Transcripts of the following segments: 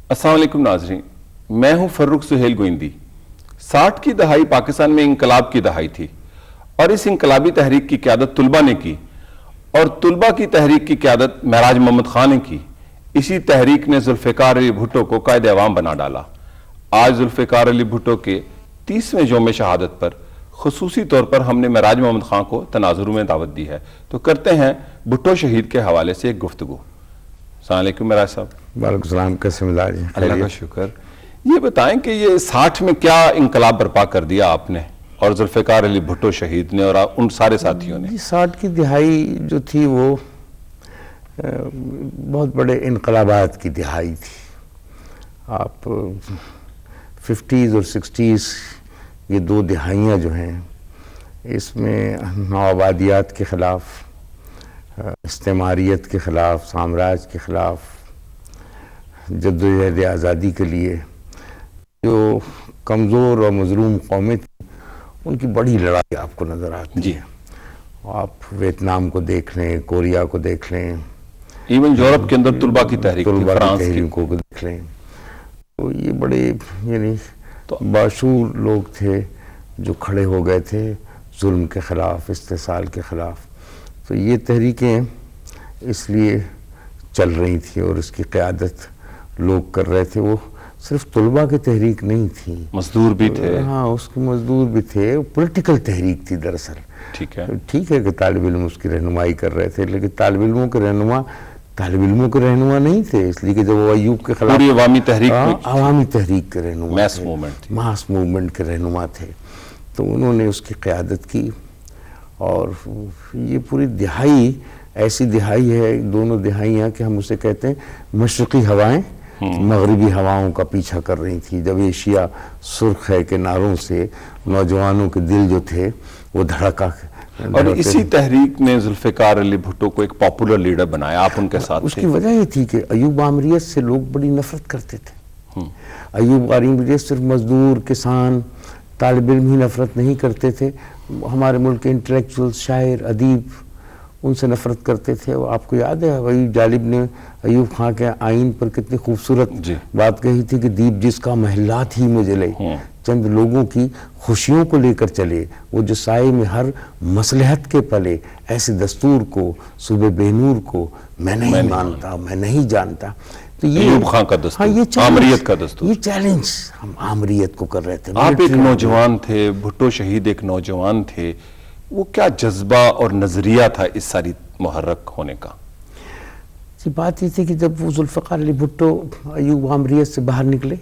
السلام علیکم ناظرین، میں ہوں فرخ سہیل گوئندی۔ 60 کی دہائی پاکستان میں انقلاب کی دہائی تھی اور اس انقلابی تحریک کی قیادت طلبہ نے کی اور طلبہ کی تحریک کی قیادت معراج محمد خان نے کی۔ اسی تحریک نے ذوالفقار علی بھٹو کو قائد عوام بنا ڈالا۔ آج ذوالفقار علی بھٹو کے 30ویں یوم شہادت پر خصوصی طور پر ہم نے معراج محمد خان کو تناظر میں دعوت دی ہے، تو کرتے ہیں بھٹو شہید کے حوالے سے ایک گفتگو۔ السلام علیکم معراج صاحب۔ وعلیکم السلام، کیسے مزاج ہیں؟ اللہ کا شکر۔ یہ بتائیں کہ یہ 60 میں کیا انقلاب برپا کر دیا آپ نے اور ذوالفقار علی بھٹو شہید نے اور ان سارے ساتھیوں نے؟ 60 کی دہائی جو تھی وہ بہت بڑے انقلابات کی دہائی تھی۔ آپ 50s اور 60s یہ دو دہائیاں جو ہیں، اس میں نوآبادیات کے خلاف، استعماریت کے خلاف، سامراج کے خلاف جدوجہد آزادی کے لیے جو کمزور اور مظلوم قومیں تھیں، ان کی بڑی لڑائی آپ کو نظر آتی ہے۔ آپ ویتنام کو دیکھ لیں، کوریا کو دیکھ لیں، ایون یورپ کے اندر طلبہ کی تحریک، طلبہ کی تحریکوں کو دیکھ لیں، تو یہ بڑے یعنی باشعور لوگ تھے جو کھڑے ہو گئے تھے ظلم کے خلاف، استحصال کے خلاف۔ تو یہ تحریکیں اس لیے چل رہی تھیں اور اس کی قیادت لوگ کر رہے تھے۔ وہ صرف طلبہ کی تحریک نہیں تھی، مزدور بھی تھے۔ ہاں، اس کے مزدور بھی تھے۔ پولیٹیکل تحریک تھی دراصل۔ ٹھیک ہے کہ طالب علم اس کی رہنمائی کر رہے تھے، لیکن طالب علموں کے رہنما نہیں تھے، اس لیے کہ جب وہ ایوب کے خلاف عوامی تحریک، عوامی تحریک کے رہنما، ماس موومنٹ کے رہنما تھے، تو انہوں نے اس کی قیادت کی۔ اور یہ پوری دہائی ایسی دہائی ہے، دونوں دہائیاں کہ ہم اسے کہتے ہیں مشرقی ہوائیں مغربی ہواؤں کا پیچھا کر رہی تھی۔ جب ایشیا سرخ ہے کے نعروں سے نوجوانوں کے دل جو تھے وہ دھڑکا۔ اور اسی تحریک نے ذوالفقار علی بھٹو کو ایک پاپولر لیڈر بنایا، آپ ان کے ساتھ تھے۔ اس کی وجہ یہ تھی کہ ایوب عامریت سے لوگ بڑی نفرت کرتے تھے۔ ایوب عامریت صرف مزدور، کسان، طالب علم ہی نفرت نہیں کرتے تھے، ہمارے ملک کے انٹلیکچوئل، شاعر، ادیب ان سے نفرت کرتے تھے۔ آپ کو یاد ہے وہی جالب نے ایوب خان کے آئین پر کتنی خوبصورت بات کہی تھی کہ دیپ جس کا محلات ہی میں جلے، چند لوگوں کی خوشیوں کو لے کر چلے، وہ جو سائے میں ہر مصلحت کے پلے، ایسے دستور کو، صبح بے نور کو میں نہیں مانتا، میں نہیں جانتا۔ تو یہ ایوب خان کا دستور، عامریت کا دستور، یہ چیلنج ہم عامریت کو کر رہے تھے۔ آپ ایک نوجوان تھے، بھٹو شہید ایک نوجوان تھے، وہ کیا جذبہ اور نظریہ تھا اس ساری محرک ہونے کا؟ بات یہ تھی کہ جب وہ ذوالفقار علی بھٹو ایوب عامریت سے باہر نکلے،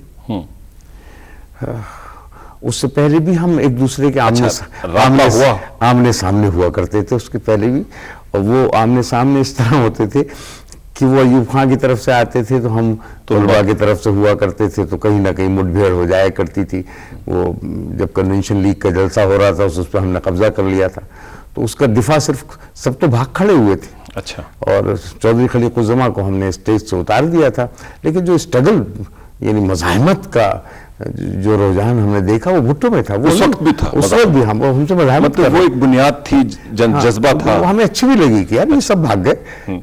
اس سے پہلے بھی ہم ایک دوسرے کے آمنے سامنے ہوا کرتے تھے، اس کے پہلے بھی، اور وہ آمنے سامنے اس طرح ہوتے تھے کہ وہ ایوب خان کی طرف سے آتے تھے تو ہم طلبہ کی طرف سے ہوا کرتے تھے، تو کہیں نہ کہیں مٹ بھیڑ ہو جایا کرتی تھی۔ وہ جب کنونشن لیگ کا جلسہ ہو رہا تھا اس پہ ہم نے قبضہ کر لیا تھا، تو اس کا دفاع صرف سب تو بھاگ کھڑے ہوئے تھے۔ اور چودھری خلیق الزماں کو ہم نے اسٹیج سے اتار دیا تھا، لیکن جو اسٹرگل یعنی مزاحمت کا جو رجحان ہم نے دیکھا وہ بھٹو میں تھا، اس وقت بھی تھا، اس وقت بھی ہم سے مزاحمت کر، وہ ایک بنیاد تھی، جذبہ تھا، وہ ہمیں اچھی بھی لگی کہ یار یہ سب بھاگ گئے،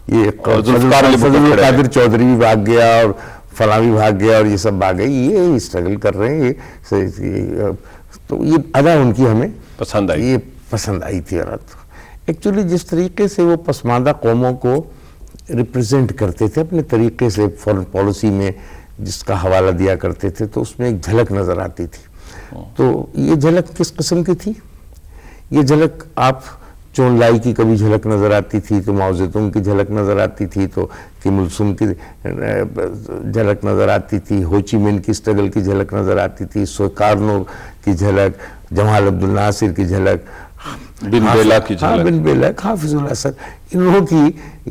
یہ فضل القادر چودھری بھی بھاگ گیا اور فلاں بھی بھاگ گیا اور یہ سب بھاگ گئے، یہ اسٹرگل کر رہے ہیں، تو یہ ادا ان کی ہمیں پسند آئی تھی۔ اور ایکچولی جس طریقے سے وہ پسماندہ قوموں کو ریپرزینٹ کرتے تھے اپنے طریقے سے، فورن پالیسی میں جس کا حوالہ دیا کرتے تھے، تو اس میں ایک جھلک نظر آتی تھی۔ تو یہ جھلک کس قسم کی تھی؟ یہ جھلک آپ چون لائی کی کبھی جھلک نظر آتی تھی، تو ماؤ زیتونگ کی جھلک نظر آتی تھی، تو کم il sung کی جھلک نظر آتی تھی، ہو چی مین کی اسٹرگل کی جھلک نظر آتی تھی، سوکارنو کی جھلک، جمال عبد الناصر کی جھلک، بن بیلا کی جھلک، بن بیلا، حافظ الاسد، ان لوگوں کی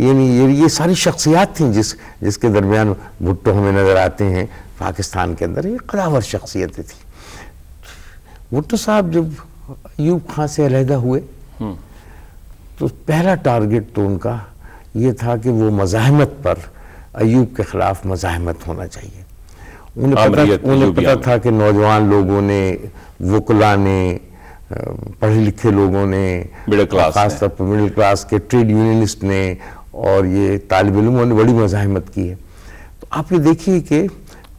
یعنی یہ ساری شخصیات تھیں جس کے درمیان بھٹو ہمیں نظر آتے ہیں پاکستان کے اندر۔ یہ قداور شخصیتیں تھیں۔ بھٹو صاحب جب ایوب خان سے علیحدہ ہوئے تو پہلا ٹارگٹ تو ان کا یہ تھا کہ وہ مزاحمت پر، ایوب کے خلاف مزاحمت ہونا چاہیے۔ انہیں پتہ تھا کہ نوجوان لوگوں نے، وکلا نے، پڑھے لکھے لوگوں نے، خاص طور پر مڈل کلاس کے ٹریڈ یونینسٹ نے اور یہ طالب علموں نے بڑی مزاحمت کی ہے۔ تو آپ یہ دیکھیے کہ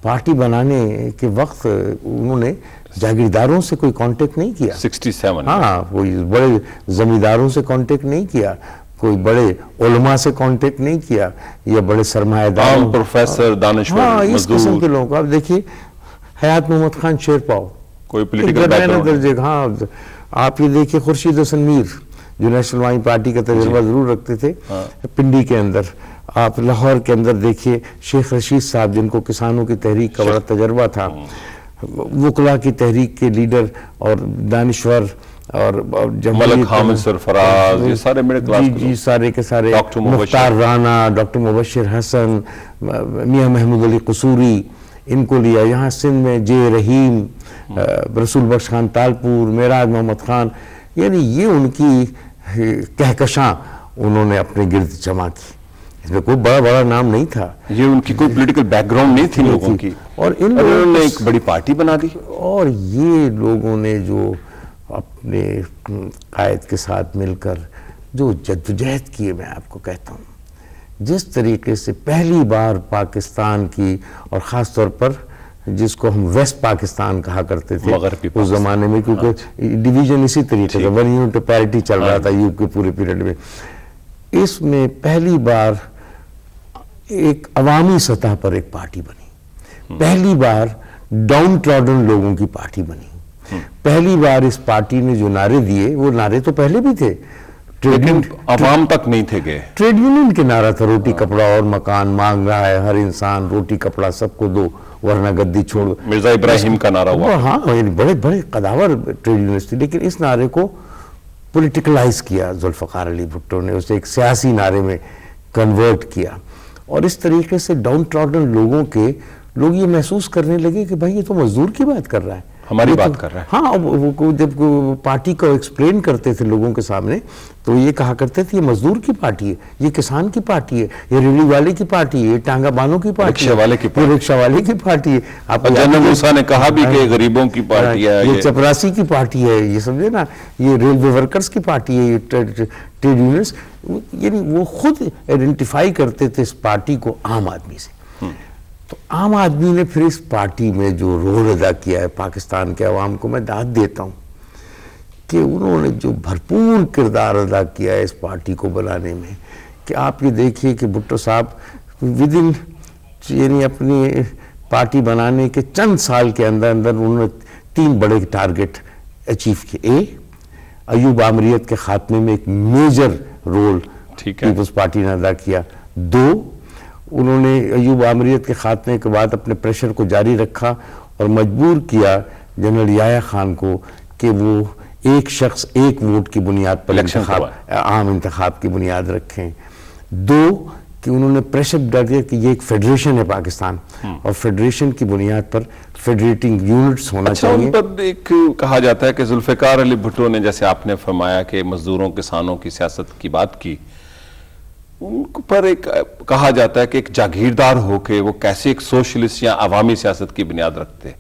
پارٹی بنانے کے وقت انہوں نے جاگیرداروں سے کوئی کانٹیکٹ نہیں کیا. 67. ہاں, کوئی بڑے زمینداروں سے کانٹیکٹ نہیں کیا, کوئی بڑے علماء سے کانٹیکٹ نہیں کیا, یا بڑے سرمایہ دار عام پروفیسر, دانشور, ہاں اس قسم مزدور, کے لوگوں کو. آپ دیکھیے حیات محمد خان شیرپاؤ, کوئی پولیٹیکل بیک گراؤنڈ. درجے. ہاں, آپ یہ دیکھیے خورشید حسن میر جو نیشنل عوامی پارٹی کا تجربہ ضرور رکھتے تھے, پنڈی کے اندر. آپ لاہور کے اندر دیکھیے شیخ رشید صاحب جن کو کسانوں کی تحریک کا بڑا تجربہ تھا, وکلا کی تحریک کے لیڈر اور دانشور, اور ملک حامد سرفراز, یہ سارے میڈل کلاس کے جی سارے کے سارے, ڈاکٹر مبشر, مختار رانا, ڈاکٹر مبشر حسن, میاں محمود علی قصوری, ان کو لیا. یہاں سندھ میں جے رحیم, رسول بخش خان تالپور, معراج محمد خان, یعنی یہ ان کی کہکشاں انہوں نے اپنے گرد جمع کی. اس میں کوئی بڑا نام نہیں تھا, یہ ان کی کوئی پولیٹیکل بیک گراؤنڈ نہیں تھی لوگوں کی, اور ان لوگوں نے ایک بڑی پارٹی بنا دی. اور یہ لوگوں نے جو اپنے قائد کے ساتھ مل کر جو جدوجہد کیے, میں آپ کو کہتا ہوں جس طریقے سے پہلی بار پاکستان کی, اور خاص طور پر جس کو ہم ویسٹ پاکستان کہا کرتے تھے اس زمانے میں, کیونکہ ڈیویژن اسی طریقے سے ون یونٹ پیرٹی چل رہا تھا یوگ کے پورے پیریڈ میں, اس میں پہلی بار ایک عوامی سطح پر ایک پارٹی بنی, پہلی بار ڈاؤن ٹراڈن لوگوں کی پارٹی بنی, پہلی بار اس پارٹی نے جو نعرے دیے وہ نعرے تو پہلے بھی تھے, لیکن عوام تک نہیں تھے گئے. ٹریڈ یونین کے نعرہ تھا, روٹی کپڑا اور مکان مانگ رہا ہے ہر انسان, روٹی کپڑا سب کو دو ورنہ گدی چھوڑ. مرزا ابراہیم کا نعرہ ہوا. ہاں, بڑے بڑے قداور ٹریڈ یونینز تھے, لیکن اس نعرے کو پولیٹیکلائز کیا ذوالفقار علی بھٹو نے, اسے ایک سیاسی نعرے میں کنورٹ کیا, اور اس طریقے سے ڈاؤن ٹراڈن لوگوں کے لوگ یہ محسوس کرنے لگے کہ بھائی یہ تو مزدور کی بات کر رہا ہے, ہماری بات کر رہا ہے. ہاں, وہ جب پارٹی کو ایکسپلین کرتے تھے لوگوں کے سامنے تو یہ کہا کرتے تھے یہ مزدور کی پارٹی ہے, یہ کسان کی پارٹی ہے, یہ ریڑھی والے کی پارٹی ہے, یہ ٹانگا بانوں کی پارٹی ہے, یہ رکشہ والے کی پارٹی ہے. آپ جنرل موسیٰ نے کہا بھی کہ غریبوں کی پارٹی ہے, یہ چپراسی کی پارٹی ہے, یہ سمجھے نا, یہ ریلوے ورکرز کی پارٹی ہے, یہ ٹریڈ یونینز. یعنی وہ خود آئیڈینٹیفائی کرتے تھے اس پارٹی کو عام آدمی سے. تو عام آدمی نے پھر اس پارٹی میں جو رول ادا کیا ہے پاکستان کے عوام کو میں داد دیتا ہوں کہ انہوں نے جو بھرپور کردار ادا کیا ہے اس پارٹی کو بنانے میں, کہ آپ یہ دیکھیے کہ بھٹو صاحب ودن یعنی اپنی پارٹی بنانے کے چند سال کے اندر انہوں نے 3 بڑے ٹارگٹ اچیو کیے. ایوب آمریت کے خاتمے میں ایک میجر رول پیپلز پارٹی نے ادا کیا. 2, انہوں نے ایوب آمریت کے خاتمے کے بعد اپنے پریشر کو جاری رکھا اور مجبور کیا جنرل یحییٰ خان کو کہ وہ ایک شخص ایک ووٹ کی بنیاد پر عام انتخاب کی بنیاد رکھیں. 2, کہ انہوں نے پریشر ڈال دیا کہ یہ ایک فیڈریشن ہے پاکستان, اور فیڈریشن کی بنیاد پر فیڈریٹنگ یونٹس ہونا چاہیے. ان پر ایک کہا جاتا ہے کہ ذوالفقار علی بھٹو نے, جیسے آپ نے فرمایا کہ مزدوروں کسانوں کی سیاست کی بات کی, ان پر ایک کہا جاتا ہے کہ ایک جاگیردار ہو کے وہ کیسے ایک سوشلسٹ یا عوامی سیاست کی بنیاد رکھتے.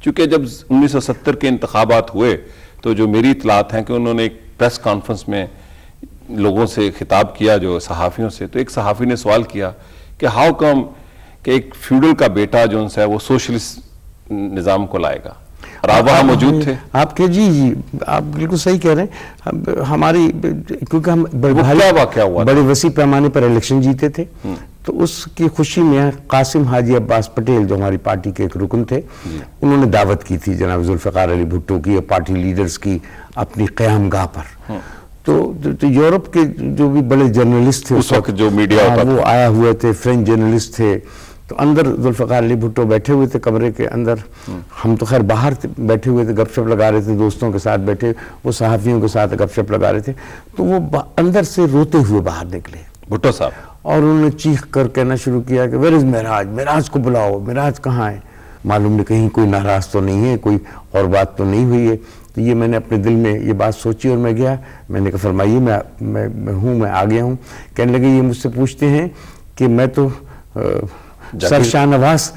چونکہ جب 1970 کے انتخابات ہوئے تو جو میری اطلاعات ہیں کہ انہوں نے ایک پریس کانفرنس میں لوگوں سے خطاب کیا, جو صحافیوں سے, تو ایک صحافی نے سوال کیا کہ ہاؤ کم کہ ایک فیوڈل کا بیٹا جو ان سے ہے وہ سوشلسٹ نظام کو لائے گا, اور آپ وہاں موجود تھے. آپ کے جی آپ بالکل صحیح کہہ رہے ہیں. ہماری کیونکہ ہم بڑے وسیع پیمانے پر الیکشن جیتے تھے, تو اس کی خوشی میں قاسم حاجی عباس پٹیل جو ہماری پارٹی کے ایک رکن تھے, انہوں نے دعوت کی تھی جناب ذوالفقار علی بھٹو کی اور پارٹی لیڈرز کی اپنی قیام گاہ پر. تو یورپ کے جو بھی بڑے جرنلسٹ تھے اس وقت, جو میڈیا ہوتا وہ آیا ہوئے تھے, فرینچ جرنلسٹ تھے, تو اندر ذوالفقار علی بھٹو بیٹھے ہوئے تھے کمرے کے اندر. ہم تو خیر باہر بیٹھے ہوئے تھے, گپ شپ لگا رہے تھے, دوستوں کے ساتھ بیٹھے, وہ صحافیوں کے ساتھ گپ شپ لگا رہے تھے. تو وہ اندر سے روتے ہوئے باہر نکلے بھٹو صاحب, اور انہوں نے چیخ کر کہنا شروع کیا کہ ویئر از معراج, معراج کو بلاؤ, معراج کہاں ہے. معلوم نہیں کہیں کوئی ناراض تو نہیں ہے, کوئی اور بات تو نہیں ہوئی ہے. تو یہ میں نے اپنے دل میں یہ بات سوچی اور میں گیا, میں نے کہا فرمائیے میں آ گیا ہوں. کہنے لگے یہ مجھ سے پوچھتے ہیں کہ میں تو سر شاہ نواز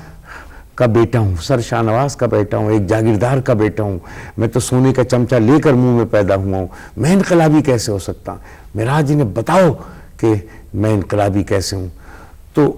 کا بیٹا ہوں, سر شاہ نواز کا بیٹا ہوں, ایک جاگیردار کا بیٹا ہوں, میں تو سونے کا چمچہ لے کر منہ میں پیدا ہوا ہوں, میں انقلابی کیسے ہو سکتا ہوں, معراج انہیں بتاؤ کہ میں انقلابی کیسے ہوں. تو